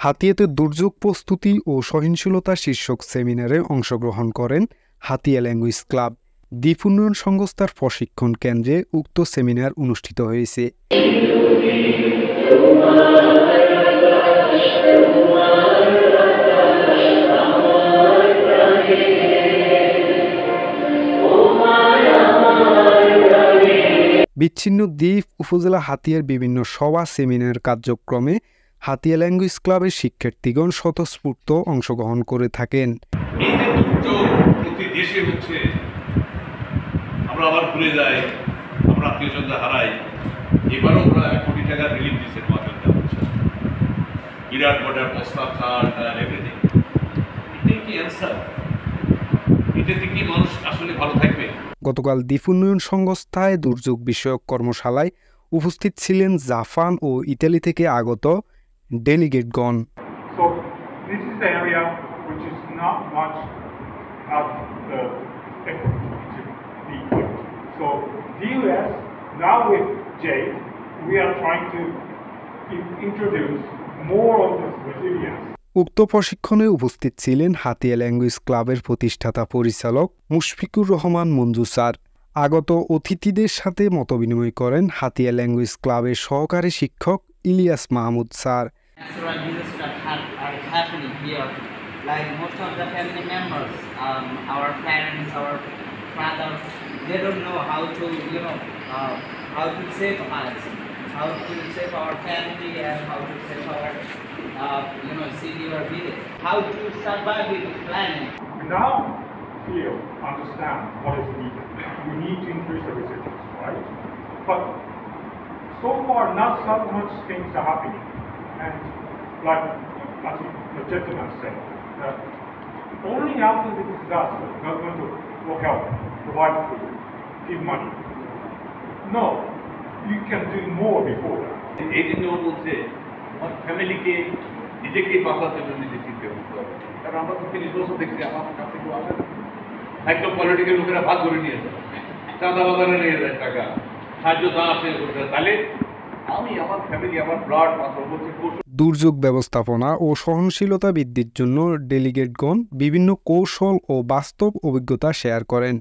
হাতিয়াতে দুর্যোগ প্রস্তুতি ও সহিংসতা শীর্ষক সেমিনারে অংশগ্রহণ করেন হাতিয়া ল্যাঙ্গুয়েজ ক্লাব। দ্বীপ উন্নয়ন সংস্থার প্রশিক্ষণ কেন্দ্রে উক্ত সেমিনার অনুষ্ঠিত হয়েছে। বিচ্ছিন্ন দ্বীপ উপজেলা হাতিয়ার বিভিন্ন সভা সেমিনার কার্যক্রমে হাতিয়া ল্যাঙ্গুয়েজ ক্লাবের শিক্ষার্থীগণ স্বতঃস্ফূর্ত অংশগ্রহণ করে থাকেন। এই যে দুর্যোগ প্রতি দেশে হচ্ছে, আমরা আবার ভুলে যাই, আমরা আত্মীয়স্বজন হারাই। এবারও ওরা 1 কোটি টাকা রিলিফ দিচ্ছে বিরাট বড় প্রস্তাব এভরিথিং। এটাই কি অ্যান্সার? এটাতে কি মানুষ আসলে ভালো থাকবে? গতকাল দ্বীপ উন্নয়ন সংস্থায় দুর্যোগ বিষয়ক কর্মশালায় উপস্থিত ছিলেন জাপান ও ইতালি থেকে আগত ডেলিগেটগণ। So this is the area which is not much of the effort to be put. So the US, now with Jade, we are trying to introduce more of this resilience. উক্ত প্রশিক্ষণে উপস্থিত ছিলেন Hatiya language ক্লাবের প্রতিষ্ঠাতা পরিচালক Mushfiqur Rahman Manju sir. আগত অতিথিদের সাথে মতবিনিময় করেন হাতিয়া ল্যাঙ্গুয়েজ ক্লাবের সহকারী শিক্ষক Ilias Mahmud sir. How to save our family and how to save our, city or village. How to survive with this planet. We now understand what is needed. We need to increase the resilience, right? But so far, not so much things are happening. And like as the gentleman said, that only after the disaster we are going to help, provide food, give money. No. You can do more before that. এই জন্য বলছে আমার ফ্যামিলিকে নিজেকে বাঁচাতে জন্য নিজে চিন্তা করতে হবে। কারণ আমরা তো 30 বছর দেখছি আমার কাছে কেউ আসে না। একদম পলিটিক্যাল লোকেরা ভাগ করে নিয়ে যায়, চাঁদা বাজারে নিয়ে যায় টাকা, সাহায্য না আসে তাহলে আমি আমার ফ্যামিলি আমার ব্লাড বাঁচাবো বলছে। দুর্যোগ ব্যবস্থাপনা ও সহনশীলতা বৃদ্ধির জন্য ডেলিগেটগণ বিভিন্ন কৌশল ও বাস্তব অভিজ্ঞতা শেয়ার করেন।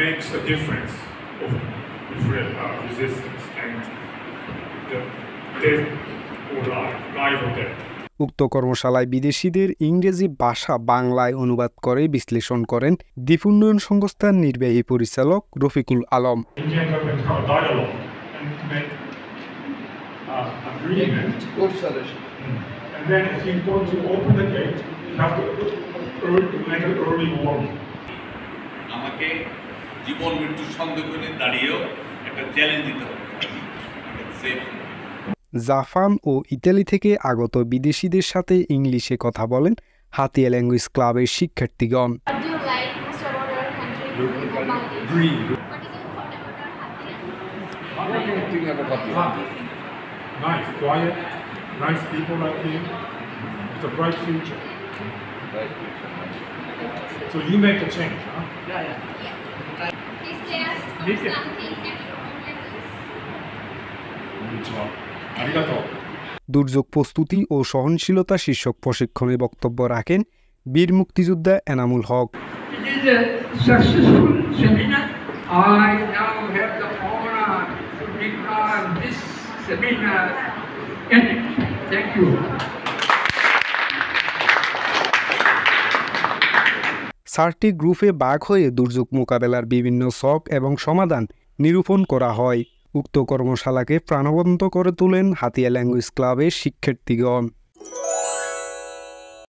Makes a difference of resistance and the death or life or death. উক্ত কর্মশালায় বিদেশিদের ইংরেজি ভাষা বাংলায় অনুবাদ করে বিশ্লেষণ করেন দ্বীপ উন্নয়ন সংস্থার নির্বাহী পরিচালক রফিকুল আলম। আমাকে জীবন মৃত্যুর সন্দেহে দাঁড়িয়েও একটা চ্যালেঞ্জ দিতে হবে। জাপান ও ইতালি থেকে আগত বিদেশিদের সাথে ইংলিশে কথা বলেন হাতিয়া ল্যাঙ্গুয়েজ ক্লাবের শিক্ষার্থীগণ। So you make the change, huh? Yeah. দুর্যোগ প্রস্তুতি ও সহনশীলতা শীর্ষক প্রশিক্ষণে বক্তব্য রাখেন বীর মুক্তিযোদ্ধা Enamul Haque. It is a successful seminar. I now have the honor to declare this seminar ended. Thank you. চারটি গ্রুপে ভাগ হয়ে দুর্যোগ মোকাবেলার বিভিন্ন ছক এবং সমাধান নিরূপণ করা হয়। উক্ত কর্মশালাকে প্রাণবন্ত করে তোলেন হাতিয়া ল্যাঙ্গুয়েজ ক্লাবের শিক্ষার্থীগণ।